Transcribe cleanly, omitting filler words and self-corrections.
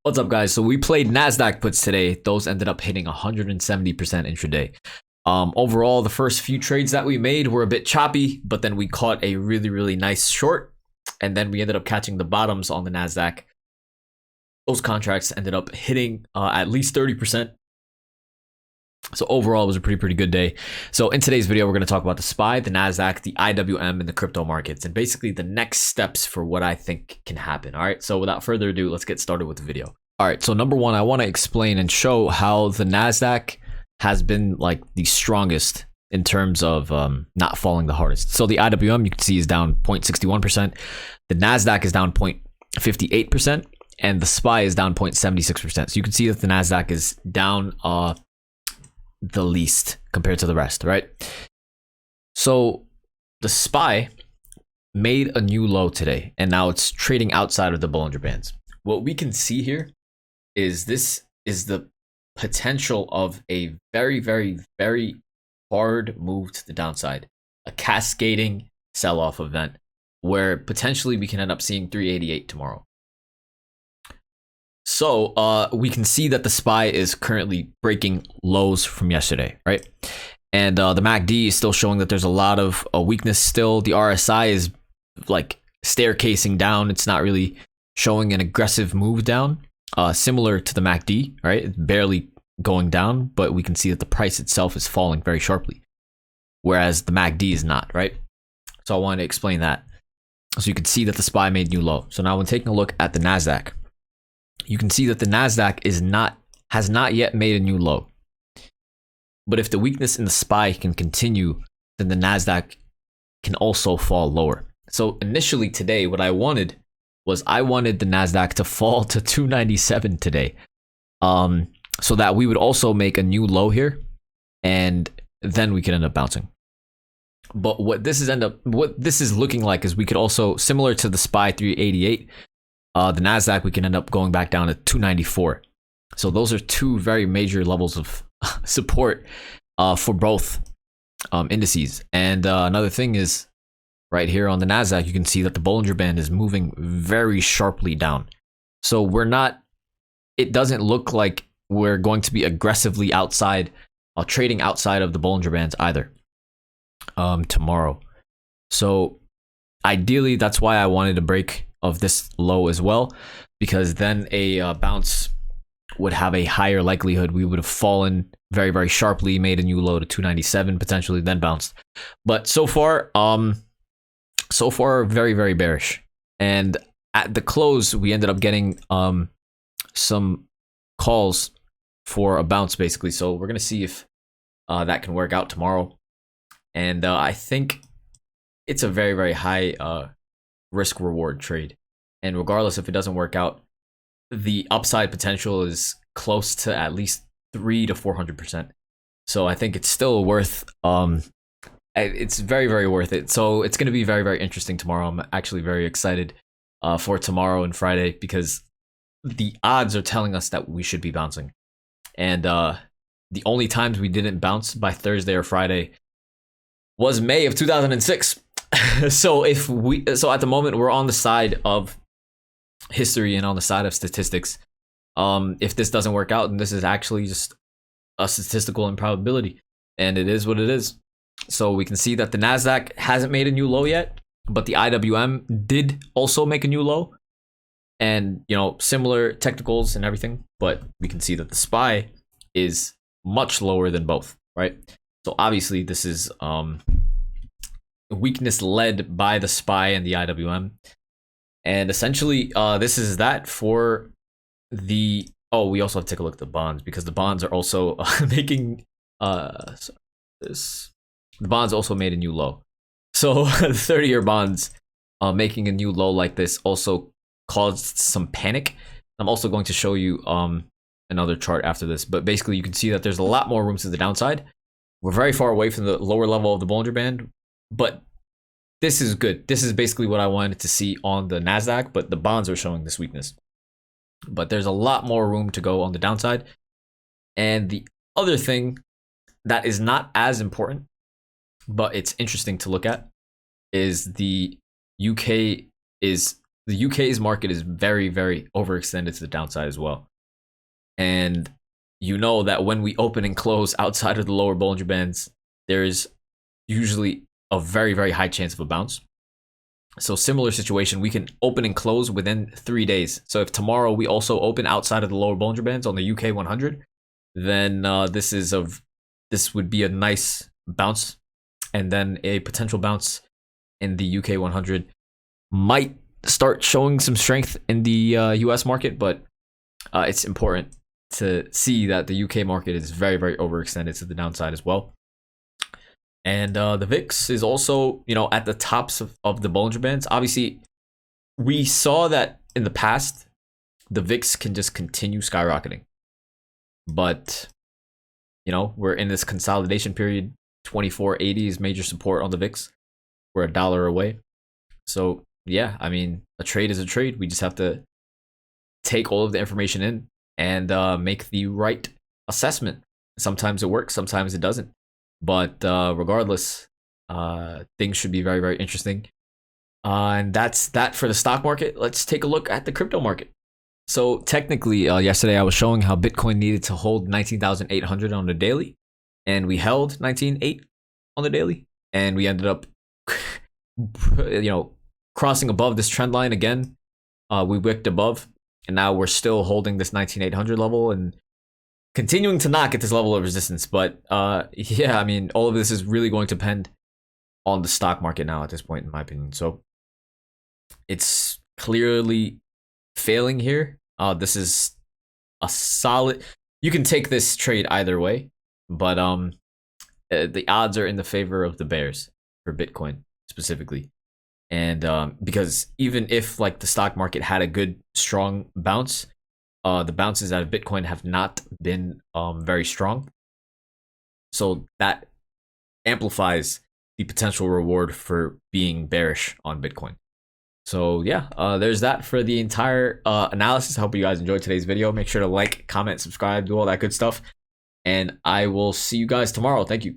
What's up, guys? So we played NASDAQ puts today. Those ended up hitting 170% intraday. Overall, the first few trades that we made were a bit choppy, but then we caught a really nice short, and then we ended up catching the bottoms on the NASDAQ. Those contracts ended up hitting at least 30%. So overall, it was a pretty good day. So in today's video, we're going to talk about the SPY, the NASDAQ, the IWM, and the crypto markets, and basically the next steps for what I think can happen. All right, so without further ado, let's get started with the video. All right, so number one, I want to explain and show how the NASDAQ has been like the strongest in terms of not falling the hardest. So the IWM, you can see, is down 0.61%. The NASDAQ is down 0.58%, and the SPY is down 0.76%. So you can see that the NASDAQ is down the least compared to the rest, right? So the SPY made a new low today, and now it's trading outside of the Bollinger Bands. What we can see here is this is the potential of a very hard move to the downside, a cascading sell-off event where potentially we can end up seeing 388 tomorrow. So we can see that the SPY is currently breaking lows from yesterday, right? And the MACD is still showing that there's a lot of weakness still. The RSI is like staircasing down. It's not really showing an aggressive move down, similar to the MACD, right? It's barely going down, but we can see that the price itself is falling very sharply, whereas the MACD is not, right? So I want to explain that. So you can see that the SPY made new low. So now when taking a look at the NASDAQ, you can see that the NASDAQ has not yet made a new low. But if the weakness in the SPY can continue, then the NASDAQ can also fall lower. So initially today, what I wanted was the NASDAQ to fall to 297 today, so that we would also make a new low here, and then we could end up bouncing. But what this is looking like is we could also, similar to the SPY 388, the NASDAQ, we can end up going back down to 294. So those are two very major levels of support for both indices. And another thing is, right here on the NASDAQ, you can see that the Bollinger Band is moving very sharply down. So it doesn't look like we're going to be aggressively trading outside of the Bollinger Bands either tomorrow. So ideally, that's why I wanted a break of this low as well, because then a bounce would have a higher likelihood. We would have fallen very sharply, made a new low to 297 potentially, then bounced. But so far very bearish. And at the close, we ended up getting some calls for a bounce basically. So we're gonna see if that can work out tomorrow. And I think it's a very high risk reward trade, and regardless if it doesn't work out, the upside potential is close to at least 300 to 400%. So I think it's still worth it's very worth it. So it's going to be very interesting tomorrow. I'm actually very excited for tomorrow and Friday, because the odds are telling us that we should be bouncing, and the only times we didn't bounce by Thursday or Friday was May of 2006. So at the moment, we're on the side of history and on the side of statistics. If this doesn't work out, then this is actually just a statistical improbability, and it is what it is. So we can see that the NASDAQ hasn't made a new low yet, but the IWM did also make a new low, and similar technicals and everything. But we can see that the SPY is much lower than both, right? So obviously this is weakness led by the SPY and the IWM, and essentially this is that for the we also have to take a look at the bonds, because the bonds are also making the bonds also made a new low. So the 30-year bonds making a new low like this also caused some panic. I'm also going to show you another chart after this, but basically you can see that there's a lot more room to the downside. We're very far away from the lower level of the Bollinger Band, but this is good. This is basically what I wanted to see on the NASDAQ, but the bonds are showing this weakness. But there's a lot more room to go on the downside. And the other thing that is not as important, but it's interesting to look at, is the UK is the UK's market is very, very overextended to the downside as well. And you know that when we open and close outside of the lower Bollinger Bands, there's usually a very, very high chance of a bounce. So similar situation, we can open and close within 3 days. So if tomorrow we also open outside of the lower Bollinger Bands on the UK 100, then this would be a nice bounce, and then a potential bounce in the UK 100 might start showing some strength in the US market, but it's important to see that the UK market is very, very overextended to the downside as well. And the VIX is also, at the tops of the Bollinger Bands. Obviously, we saw that in the past, the VIX can just continue skyrocketing. But, we're in this consolidation period. 2480 is major support on the VIX. We're $1 away. So, yeah, I mean, a trade is a trade. We just have to take all of the information in and make the right assessment. Sometimes it works, sometimes it doesn't. But regardless, things should be very, very interesting. And that's that for the stock market. Let's take a look at the crypto market. So technically, yesterday I was showing how Bitcoin needed to hold 19,800 on the daily. And we held 19,800 on the daily. And we ended up, crossing above this trend line again. We wicked above. And now we're still holding this 19,800 level and continuing to knock at this level of resistance. But yeah, I mean, all of this is really going to depend on the stock market now at this point, in my opinion. So it's clearly failing here. This is a solid, you can take this trade either way, but the odds are in the favor of the bears for Bitcoin specifically. And because even if like the stock market had a good strong bounce, the bounces out of Bitcoin have not been very strong. So that amplifies the potential reward for being bearish on Bitcoin. So yeah, there's that for the entire analysis. I hope you guys enjoyed today's video. Make sure to like, comment, subscribe, do all that good stuff. And I will see you guys tomorrow. Thank you.